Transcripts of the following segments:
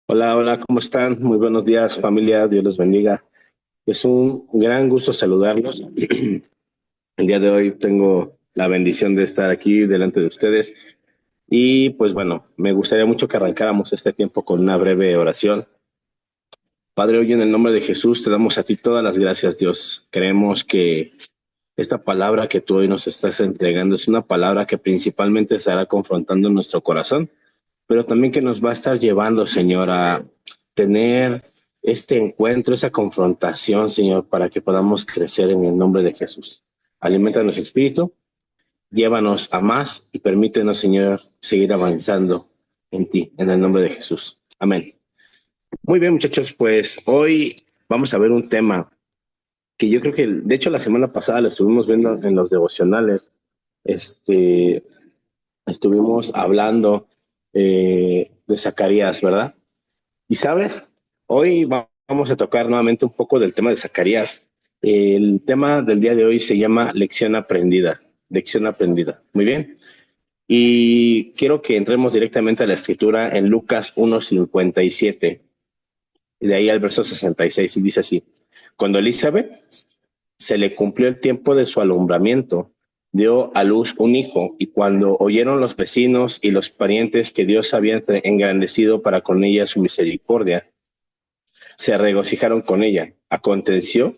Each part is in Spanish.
Hola, hola, ¿cómo están? Muy buenos días, familia. Dios les bendiga. Es un gran gusto saludarlos. El día de hoy tengo la bendición de estar aquí delante de ustedes. Y pues bueno, me gustaría mucho que arrancáramos este tiempo con una breve oración. Padre, hoy en el nombre de Jesús te damos a ti todas las gracias, Dios. Creemos que esta palabra que tú hoy nos estás entregando es una palabra que principalmente estará confrontando nuestro corazón, pero también que nos va a estar llevando, Señor, a tener este encuentro, esa confrontación, Señor, para que podamos crecer en el nombre de Jesús. Alimenta nuestro espíritu, llévanos a más y permítenos, Señor, seguir avanzando en ti, en el nombre de Jesús. Amén. Muy bien, muchachos, pues hoy vamos a ver un tema que yo creo que, de hecho, la semana pasada lo estuvimos viendo en los devocionales. Este, Estuvimos hablando de Zacarías, ¿verdad? Y sabes, hoy vamos a tocar nuevamente un poco del tema de Zacarías. El tema del día de hoy se llama lección aprendida. Lección aprendida. Muy bien. Y quiero que entremos directamente a la escritura en Lucas 1:57 y de ahí al verso 66 y dice así: Cuando Elizabeth se le cumplió el tiempo de su alumbramiento, dio a luz un hijo, y cuando oyeron los vecinos y los parientes que Dios había engrandecido para con ella su misericordia, se regocijaron con ella. Aconteció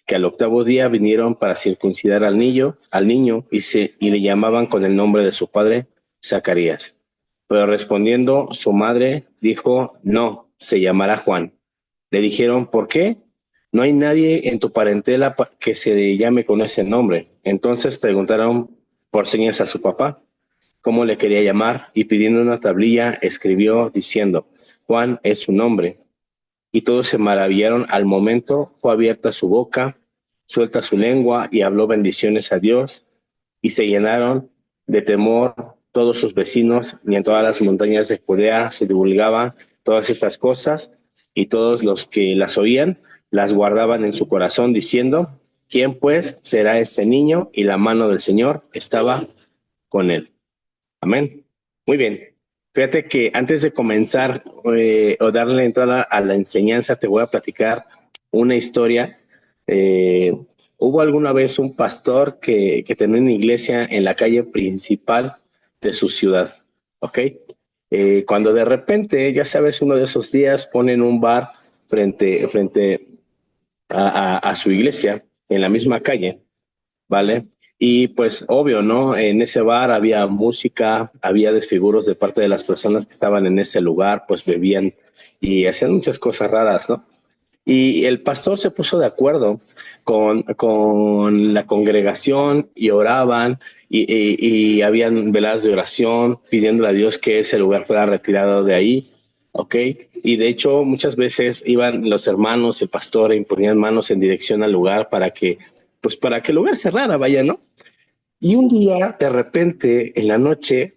que al octavo día vinieron para circuncidar al niño y le llamaban con el nombre de su padre, Zacarías. Pero respondiendo su madre, dijo: No, se llamará Juan. Le dijeron: ¿Por qué? No hay nadie en tu parentela que se llame con ese nombre. Entonces preguntaron por señas a su papá cómo le quería llamar, y pidiendo una tablilla escribió diciendo: Juan es su nombre. Y todos se maravillaron al momento. Fue abierta su boca, suelta su lengua, y habló bendiciones a Dios. Y se llenaron de temor todos sus vecinos, y en todas las montañas de Judea se divulgaban todas estas cosas, y todos los que las oían las guardaban en su corazón, diciendo: ¿Quién pues será este niño? Y la mano del Señor estaba con él. Amén. Muy bien. Fíjate que antes de comenzar o darle entrada a la enseñanza, te voy a platicar una historia. Eh, Hubo alguna vez un pastor que tenía una iglesia en la calle principal de su ciudad, ¿ok? Cuando de repente, ya sabes, uno de esos días ponen un bar frente a su iglesia en la misma calle, ¿vale? Y pues obvio, ¿no? En ese bar había música, había desfiguros de parte de las personas que estaban en ese lugar, pues bebían y hacían muchas cosas raras, ¿no? Y el pastor se puso de acuerdo con la congregación y oraban y habían veladas de oración pidiéndole a Dios que ese lugar fuera retirado de ahí, ¿ok? Y de hecho muchas veces iban los hermanos, el pastor, e imponían manos en dirección al lugar pues para que el lugar cerrara, vaya, ¿no? Y un día, de repente, en la noche,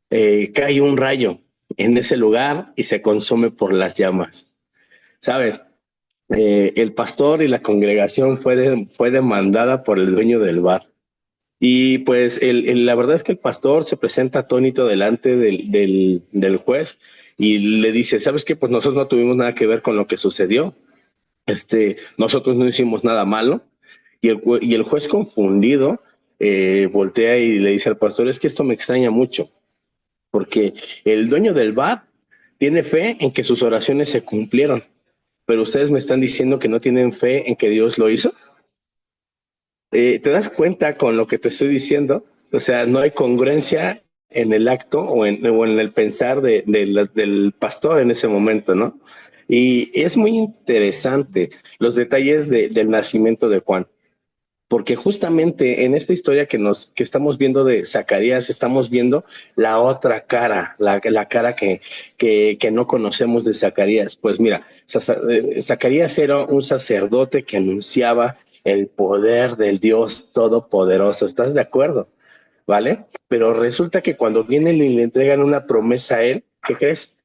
cae un rayo en ese lugar y se consume por las llamas, ¿sabes? El pastor y la congregación fue demandada por el dueño del bar. Y pues la verdad es que el pastor se presenta atónito delante del juez y le dice: ¿Sabes qué? Pues nosotros no tuvimos nada que ver con lo que sucedió. Nosotros no hicimos nada malo. Y el juez confundido voltea y le dice al pastor: Es que esto me extraña mucho, porque el dueño del bar tiene fe en que sus oraciones se cumplieron, pero ustedes me están diciendo que no tienen fe en que Dios lo hizo. ¿Te das cuenta con lo que te estoy diciendo? O sea, no hay congruencia en el acto o en el pensar del pastor en ese momento, ¿no? Y es muy interesante los detalles del nacimiento de Juan, porque justamente en esta historia que estamos viendo de Zacarías, estamos viendo la otra cara, la cara que no conocemos de Zacarías. Pues mira, Zacarías era un sacerdote que anunciaba el poder del Dios Todopoderoso. ¿Estás de acuerdo? ¿Vale? Pero resulta que cuando vienen y le entregan una promesa a él, ¿qué crees?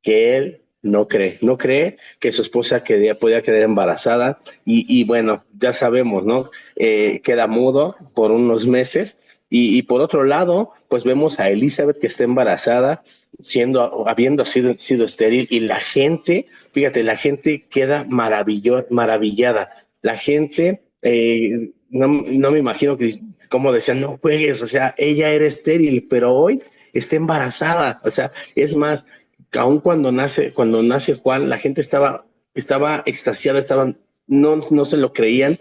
Que él no cree que su esposa podía quedar embarazada y bueno, ya sabemos, ¿no? Queda mudo por unos meses Y por otro lado, pues vemos a Elizabeth que está embarazada, habiendo sido estéril, y la gente, fíjate, la gente queda maravillada. La gente, no me imagino cómo decían, no juegues, o sea, ella era estéril, pero hoy está embarazada. O sea, es más, aun cuando nace Juan, la gente estaba extasiada, no se lo creían,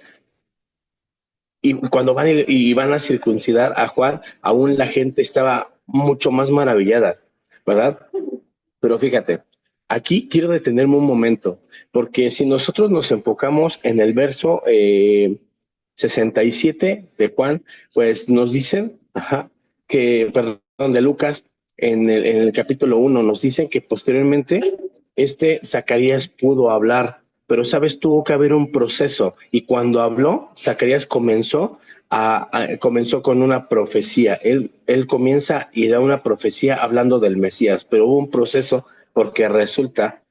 y cuando van a circuncidar a Juan, aún la gente estaba mucho más maravillada, ¿verdad? Pero fíjate, aquí quiero detenerme un momento, porque si nosotros nos enfocamos en el verso 67 de Juan, pues nos dicen, perdón, de Lucas, en el capítulo 1, nos dicen que posteriormente Zacarías pudo hablar, pero sabes, tuvo que haber un proceso, y cuando habló, Zacarías comenzó con una profecía. Él comienza y da una profecía hablando del Mesías, pero hubo un proceso porque resulta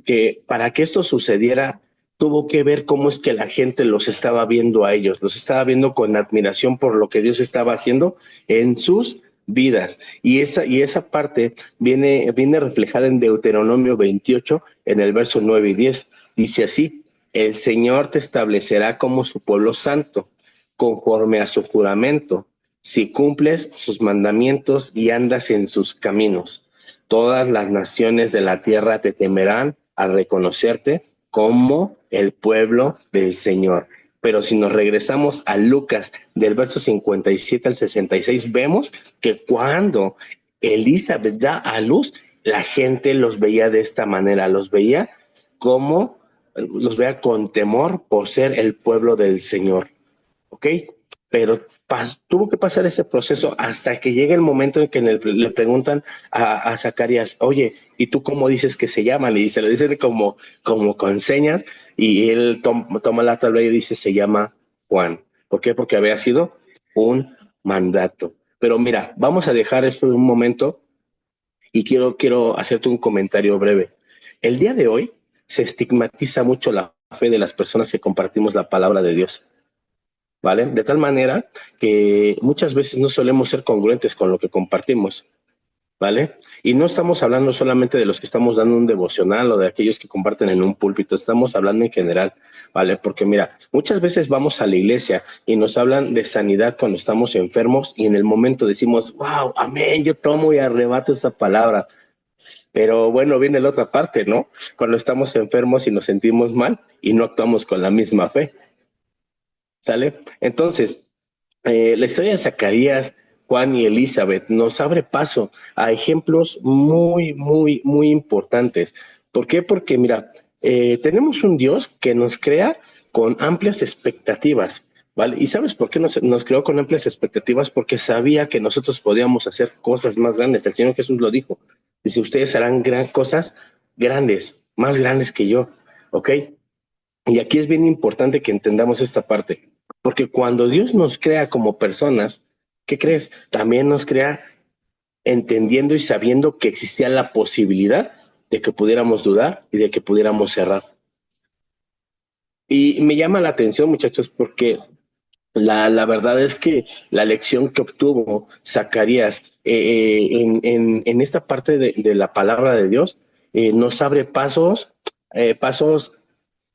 que para que esto sucediera, tuvo que ver cómo es que la gente los estaba viendo a ellos, los estaba viendo con admiración por lo que Dios estaba haciendo en sus vidas. Y esa parte viene reflejada en Deuteronomio 28, en el verso 9 y 10. Dice así: el Señor te establecerá como su pueblo santo, conforme a su juramento, si cumples sus mandamientos y andas en sus caminos. Todas las naciones de la tierra te temerán al reconocerte como el pueblo del Señor. Pero si nos regresamos a Lucas del verso 57 al 66, vemos que cuando Elizabeth da a luz, la gente los veía de esta manera, los veía con temor por ser el pueblo del Señor. ¿Ok? Pero tuvo que pasar ese proceso hasta que llega el momento en que le preguntan a Zacarías, oye, ¿y tú cómo dices que se llama? Le dicen como con señas, y él toma la tabla y dice, se llama Juan. ¿Por qué? Porque había sido un mandato. Pero mira, vamos a dejar esto un momento, y quiero hacerte un comentario breve. El día de hoy se estigmatiza mucho la fe de las personas que compartimos la palabra de Dios. ¿Vale? De tal manera que muchas veces no solemos ser congruentes con lo que compartimos, ¿vale? Y no estamos hablando solamente de los que estamos dando un devocional o de aquellos que comparten en un púlpito, estamos hablando en general, ¿vale? Porque mira, muchas veces vamos a la iglesia y nos hablan de sanidad cuando estamos enfermos, y en el momento decimos, wow, amén, yo tomo y arrebato esa palabra. Pero bueno, viene la otra parte, ¿no? Cuando estamos enfermos y nos sentimos mal y no actuamos con la misma fe. ¿Sale? Entonces, la historia de Zacarías, Juan y Elizabeth nos abre paso a ejemplos muy, muy, muy importantes. ¿Por qué? Porque mira, tenemos un Dios que nos crea con amplias expectativas, ¿vale? ¿Y sabes por qué nos creó con amplias expectativas? Porque sabía que nosotros podíamos hacer cosas más grandes. El Señor Jesús lo dijo. Dice, ustedes harán cosas grandes, más grandes que yo, ¿ok? Y aquí es bien importante que entendamos esta parte, porque cuando Dios nos crea como personas, ¿qué crees? También nos crea entendiendo y sabiendo que existía la posibilidad de que pudiéramos dudar y de que pudiéramos errar. Y me llama la atención, muchachos, porque la verdad es que la lección que obtuvo Zacarías en esta parte de la palabra de Dios nos abre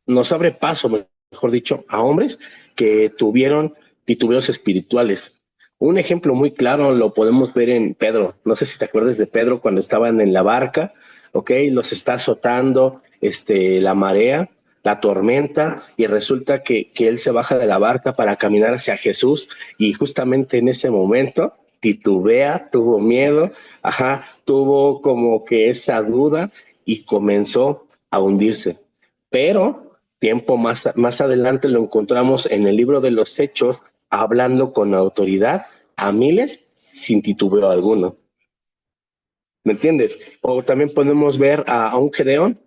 nos abre paso, mejor dicho, a hombres que tuvieron titubeos espirituales. Un ejemplo muy claro lo podemos ver en Pedro. No sé si te acuerdas de Pedro cuando estaban en la barca, ¿ok? Los está azotando la marea, la tormenta, y resulta que él se baja de la barca para caminar hacia Jesús, y justamente en ese momento titubea, tuvo miedo, tuvo como que esa duda y comenzó a hundirse. Pero tiempo más adelante lo encontramos en el libro de los Hechos, hablando con autoridad a miles sin titubeo alguno. ¿Me entiendes? O también podemos ver a un Gedeón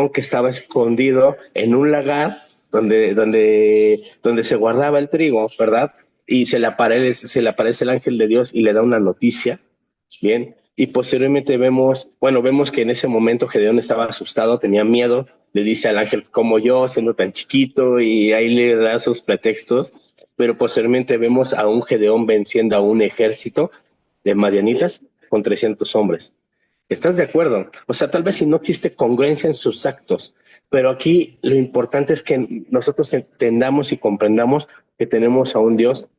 que estaba escondido en un lagar donde se guardaba el trigo, ¿verdad? Y se le aparece el ángel de Dios y le da una noticia, ¿bien? Y posteriormente vemos que en ese momento Gedeón estaba asustado, tenía miedo, le dice al ángel, como yo, siendo tan chiquito, y ahí le da sus pretextos, pero posteriormente vemos a un Gedeón venciendo a un ejército de madianitas con 300 hombres. ¿Estás de acuerdo? O sea, tal vez si no existe congruencia en sus actos, pero aquí lo importante es que nosotros entendamos y comprendamos que tenemos a un Dios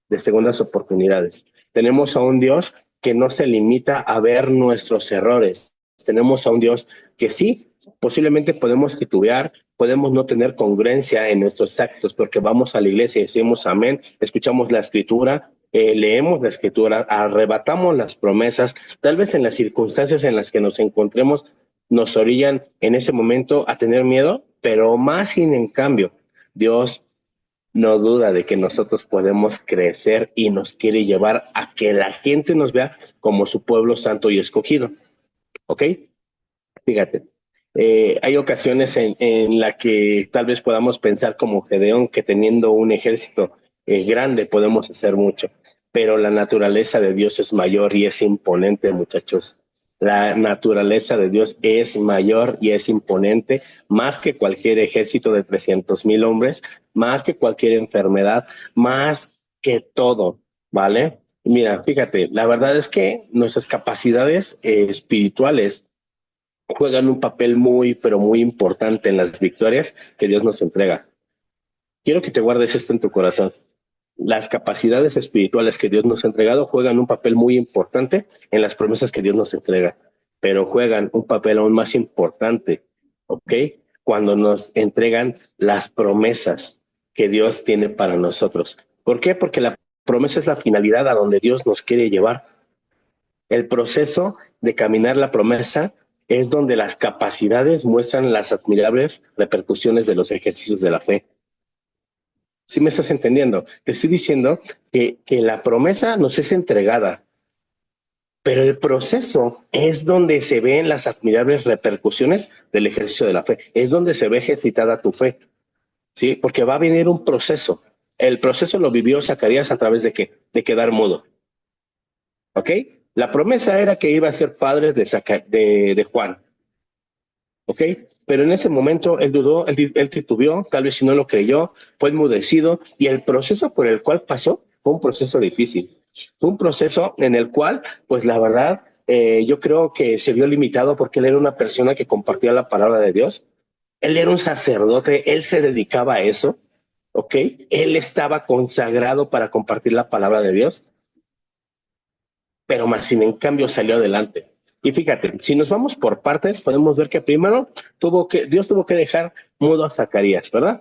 de segundas oportunidades. Tenemos a un Dios que no se limita a ver nuestros errores. Tenemos a un Dios que sí, posiblemente podemos titubear, podemos no tener congruencia en nuestros actos, porque vamos a la iglesia y decimos amén, escuchamos la escritura, leemos la escritura, arrebatamos las promesas, tal vez en las circunstancias en las que nos encontremos nos orillan en ese momento a tener miedo, pero más sin en cambio, Dios no duda de que nosotros podemos crecer y nos quiere llevar a que la gente nos vea como su pueblo santo y escogido. ¿Ok? Fíjate, hay ocasiones en la que tal vez podamos pensar como Gedeón que teniendo un ejército grande podemos hacer mucho, pero la naturaleza de Dios es mayor y es imponente, muchachos. La naturaleza de Dios es mayor y es imponente, más que cualquier ejército de 300,000 hombres, más que cualquier enfermedad, más que todo, ¿vale? Mira, fíjate, la verdad es que nuestras capacidades espirituales juegan un papel muy, pero muy importante en las victorias que Dios nos entrega. Quiero que te guardes esto en tu corazón. Las capacidades espirituales que Dios nos ha entregado juegan un papel muy importante en las promesas que Dios nos entrega, pero juegan un papel aún más importante, ¿ok? Cuando nos entregan las promesas que Dios tiene para nosotros. ¿Por qué? Porque la promesa es la finalidad a donde Dios nos quiere llevar. El proceso de caminar la promesa es donde las capacidades muestran las admirables repercusiones de los ejercicios de la fe. ¿Sí me estás entendiendo? Te estoy diciendo que la promesa nos es entregada, pero el proceso es donde se ven las admirables repercusiones del ejercicio de la fe. Es donde se ve ejercitada tu fe, ¿sí? Porque va a venir un proceso. El proceso lo vivió Zacarías a través de qué? De quedar mudo. ¿Ok? La promesa era que iba a ser padre de Juan. ¿Ok? Pero en ese momento él dudó, él titubeó, tal vez si no lo creyó, fue enmudecido y el proceso por el cual pasó fue un proceso difícil. Fue un proceso en el cual, pues la verdad, yo creo que se vio limitado porque él era una persona que compartía la palabra de Dios. Él era un sacerdote, él se dedicaba a eso, ¿ok? Él estaba consagrado para compartir la palabra de Dios, pero más sin en cambio salió adelante. Y fíjate, si nos vamos por partes, podemos ver que primero Dios tuvo que dejar mudo a Zacarías, ¿verdad?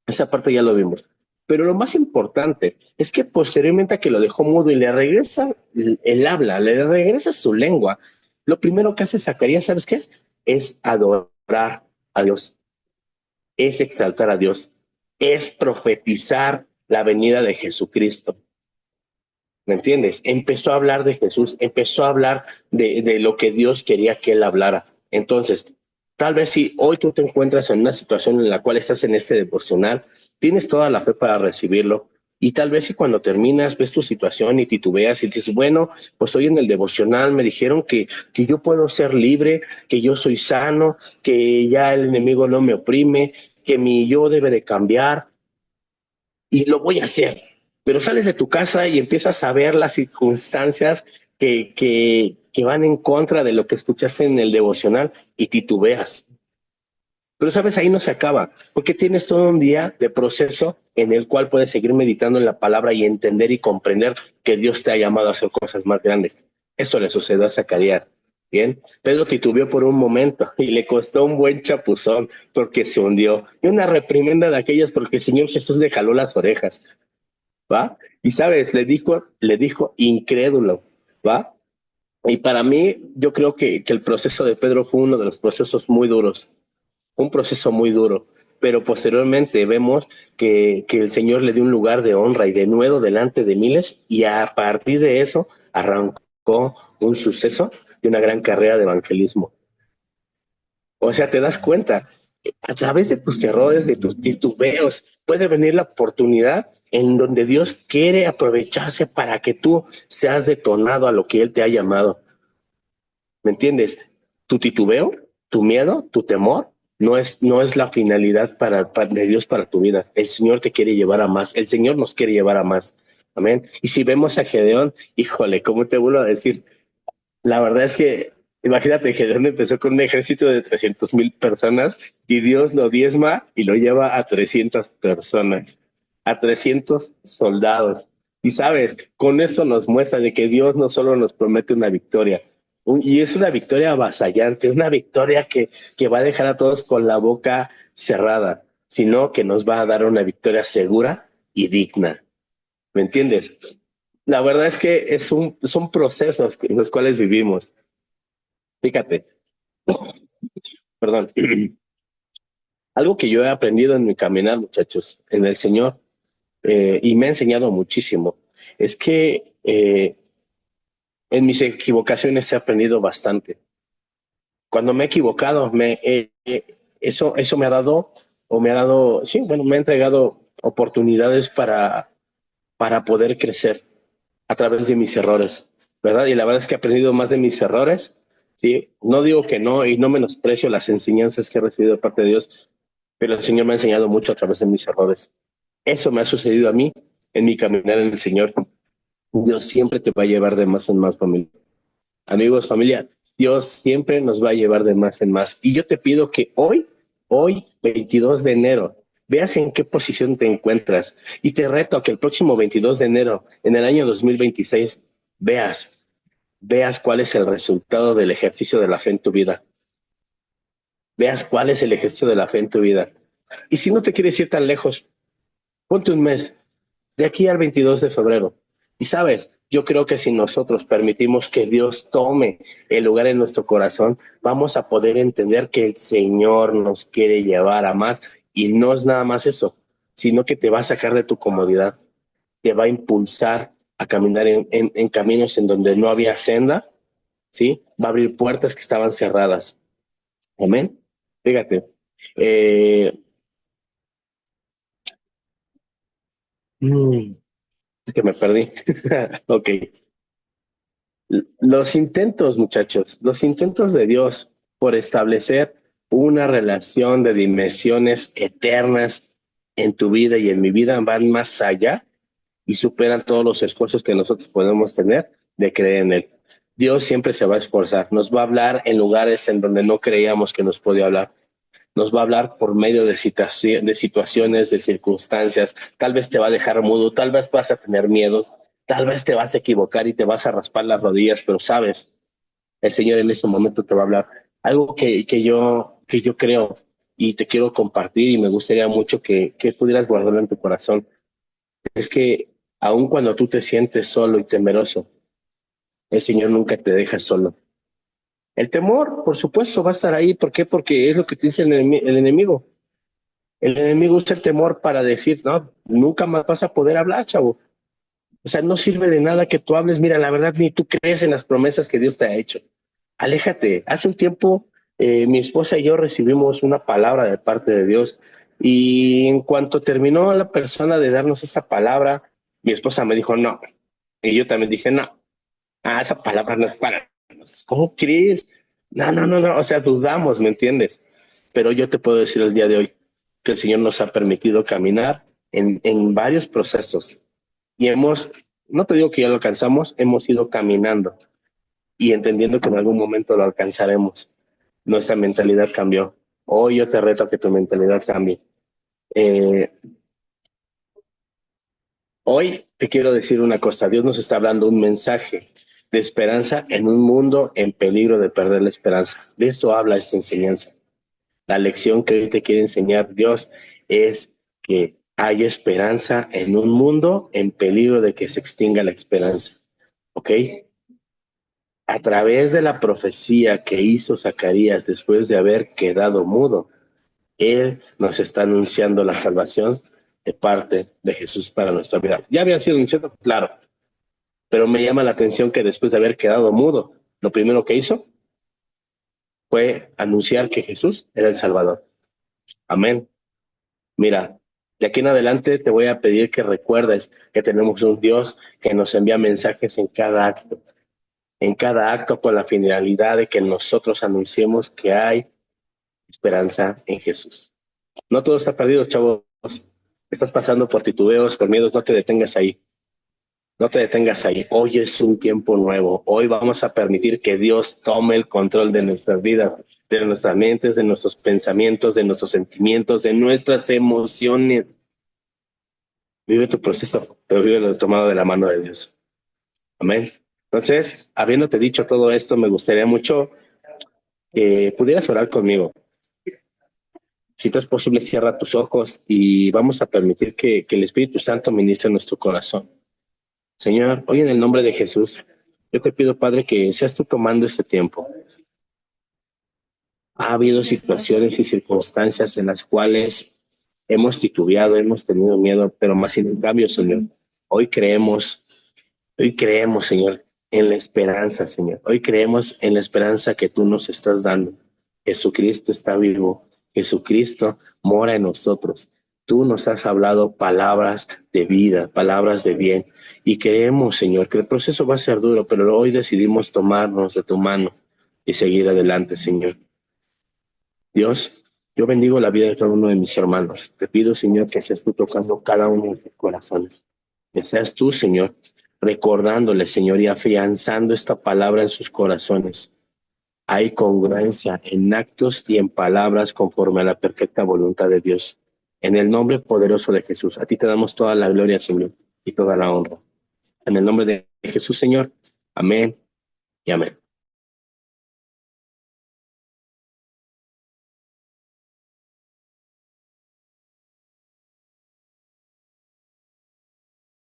Esa parte ya lo vimos. Pero lo más importante es que posteriormente a que lo dejó mudo y le regresa el habla, le regresa su lengua, lo primero que hace Zacarías, ¿sabes qué es? Es adorar a Dios, es exaltar a Dios, es profetizar la venida de Jesucristo. ¿Me entiendes? Empezó a hablar de Jesús, empezó a hablar de lo que Dios quería que él hablara. Entonces, tal vez si hoy tú te encuentras en una situación en la cual estás en este devocional, tienes toda la fe para recibirlo. Y tal vez si cuando terminas ves tu situación y titubeas y dices, bueno, pues estoy en el devocional, me dijeron que yo puedo ser libre, que yo soy sano, que ya el enemigo no me oprime, que mi yo debe de cambiar y lo voy a hacer. Pero sales de tu casa y empiezas a ver las circunstancias que van en contra de lo que escuchaste en el devocional y titubeas. Pero sabes, ahí no se acaba, porque tienes todo un día de proceso en el cual puedes seguir meditando en la palabra y entender y comprender que Dios te ha llamado a hacer cosas más grandes. Esto le sucedió a Zacarías. Bien, Pedro titubeó por un momento y le costó un buen chapuzón porque se hundió. Y una reprimenda de aquellas porque el Señor Jesús le jaló las orejas. ¿Va? Y sabes, le dijo incrédulo, ¿va? Y para mí, yo creo que el proceso de Pedro fue uno de los procesos muy duros, un proceso muy duro, pero posteriormente vemos que el Señor le dio un lugar de honra y de nuevo delante de miles y a partir de eso arrancó un suceso de una gran carrera de evangelismo. O sea, te das cuenta, a través de tus errores, de tus titubeos, puede venir la oportunidad en donde Dios quiere aprovecharse para que tú seas detonado a lo que Él te ha llamado. ¿Me entiendes? Tu titubeo, tu miedo, tu temor, no es la finalidad de Dios para tu vida. El Señor te quiere llevar a más. El Señor nos quiere llevar a más. Amén. Y si vemos a Gedeón, híjole, ¿cómo te vuelvo a decir? La verdad es que, imagínate, Gedeón empezó con un ejército de 300,000 personas y Dios lo diezma y lo lleva a 300 personas, a 300 soldados. Y sabes, con esto nos muestra de que Dios no solo nos promete una victoria, y es una victoria avasallante, una victoria que va a dejar a todos con la boca cerrada, sino que nos va a dar una victoria segura y digna. ¿Me entiendes? La verdad es que son procesos en los cuales vivimos. Fíjate, perdón. Algo que yo he aprendido en mi caminar, muchachos, en el Señor, y me ha enseñado muchísimo, es que en mis equivocaciones he aprendido bastante. Cuando me he equivocado, eso me ha dado, sí, bueno, me ha entregado oportunidades para poder crecer a través de mis errores, ¿verdad? Y la verdad es que he aprendido más de mis errores, ¿sí? No digo que no, y no menosprecio las enseñanzas que he recibido de parte de Dios, pero el Señor me ha enseñado mucho a través de mis errores. Eso me ha sucedido a mí en mi caminar en el Señor. Dios siempre te va a llevar de más en más, familia. Amigos, familia, Dios siempre nos va a llevar de más en más. Y yo te pido que hoy, 22 de enero, veas en qué posición te encuentras. Y te reto a que el próximo 22 de enero, en el año 2026, veas cuál es el resultado del ejercicio de la fe en tu vida. Veas cuál es el ejercicio de la fe en tu vida. Y si no te quieres ir tan lejos, ponte un mes, de aquí al 22 de febrero. Y sabes, yo creo que si nosotros permitimos que Dios tome el lugar en nuestro corazón, vamos a poder entender que el Señor nos quiere llevar a más. Y no es nada más eso, sino que te va a sacar de tu comodidad, te va a impulsar a caminar en caminos en donde no había senda, ¿sí? Va a abrir puertas que estaban cerradas. Amén. Fíjate. Eh, mm, es que me perdí. Ok. Los intentos, muchachos, los intentos de Dios por establecer una relación de dimensiones eternas en tu vida y en mi vida van más allá y superan todos los esfuerzos que nosotros podemos tener de creer en Él. Dios siempre se va a esforzar, nos va a hablar en lugares en donde no creíamos que nos podía hablar. Nos va a hablar por medio de situaciones, de circunstancias. Tal vez te va a dejar mudo, tal vez vas a tener miedo, tal vez te vas a equivocar y te vas a raspar las rodillas, pero sabes, el Señor en ese momento te va a hablar. Algo que yo creo y te quiero compartir y me gustaría mucho que pudieras guardarlo en tu corazón, es que aun cuando tú te sientes solo y temeroso, el Señor nunca te deja solo. El temor, por supuesto, va a estar ahí. ¿Por qué? Porque es lo que te dice el enemigo. El enemigo usa el temor para decir, no, nunca más vas a poder hablar, chavo. O sea, no sirve de nada que tú hables. Mira, la verdad, ni tú crees en las promesas que Dios te ha hecho. Aléjate. Hace un tiempo, mi esposa y yo recibimos una palabra de parte de Dios. Y en cuanto terminó la persona de darnos esta palabra, mi esposa me dijo, no. Y yo también dije, no. Esa palabra no es para nosotros. ¿Cómo crees? No, no, no, no. O sea, dudamos, ¿me entiendes? Pero yo te puedo decir el día de hoy que el Señor nos ha permitido caminar en varios procesos y no te digo que ya lo alcanzamos, hemos ido caminando y entendiendo que en algún momento lo alcanzaremos. Nuestra mentalidad cambió. Hoy yo te reto a que tu mentalidad cambie. Eh, Hoy te quiero decir una cosa, Dios nos está hablando un mensaje de esperanza en un mundo en peligro de perder la esperanza. De esto habla esta enseñanza. La lección que hoy te quiere enseñar Dios es que hay esperanza en un mundo en peligro de que se extinga la esperanza. ¿Ok? A través de la profecía que hizo Zacarías después de haber quedado mudo, él nos está anunciando la salvación de parte de Jesús para nuestra vida. ¿Ya había sido anunciado? Claro, pero me llama la atención que después de haber quedado mudo, lo primero que hizo fue anunciar que Jesús era el Salvador. Amén. Mira, de aquí en adelante te voy a pedir que recuerdes que tenemos un Dios que nos envía mensajes en cada acto, en cada acto con la finalidad de que nosotros anunciemos que hay esperanza en Jesús. No todo está perdido, chavos. Estás pasando por titubeos, por miedos, no te detengas ahí. No te detengas ahí. Hoy es un tiempo nuevo. Hoy vamos a permitir que Dios tome el control de nuestras vidas, de nuestras mentes, de nuestros pensamientos, de nuestros sentimientos, de nuestras emociones. Vive tu proceso, pero vive lo tomado de la mano de Dios. Amén. Entonces, habiéndote dicho todo esto, me gustaría mucho que pudieras orar conmigo. Si te es posible, cierra tus ojos y vamos a permitir que el Espíritu Santo ministre en nuestro corazón. Señor, hoy en el nombre de Jesús, yo te pido, Padre, que seas tú tomando este tiempo. Ha habido situaciones y circunstancias en las cuales hemos titubeado, hemos tenido miedo, pero más sin cambio, Señor, hoy creemos, Señor, en la esperanza, Señor. Hoy creemos en la esperanza que tú nos estás dando. Jesucristo está vivo. Jesucristo mora en nosotros. Tú nos has hablado palabras de vida, palabras de bien. Y creemos, Señor, que el proceso va a ser duro, pero hoy decidimos tomarnos de tu mano y seguir adelante, Señor. Dios, yo bendigo la vida de cada uno de mis hermanos. Te pido, Señor, que seas tú tocando cada uno de sus corazones. Que seas tú, Señor, recordándoles, Señor, y afianzando esta palabra en sus corazones. Hay congruencia en actos y en palabras conforme a la perfecta voluntad de Dios. En el nombre poderoso de Jesús, a ti te damos toda la gloria, Señor, y toda la honra. En el nombre de Jesús, Señor. Amén y amén.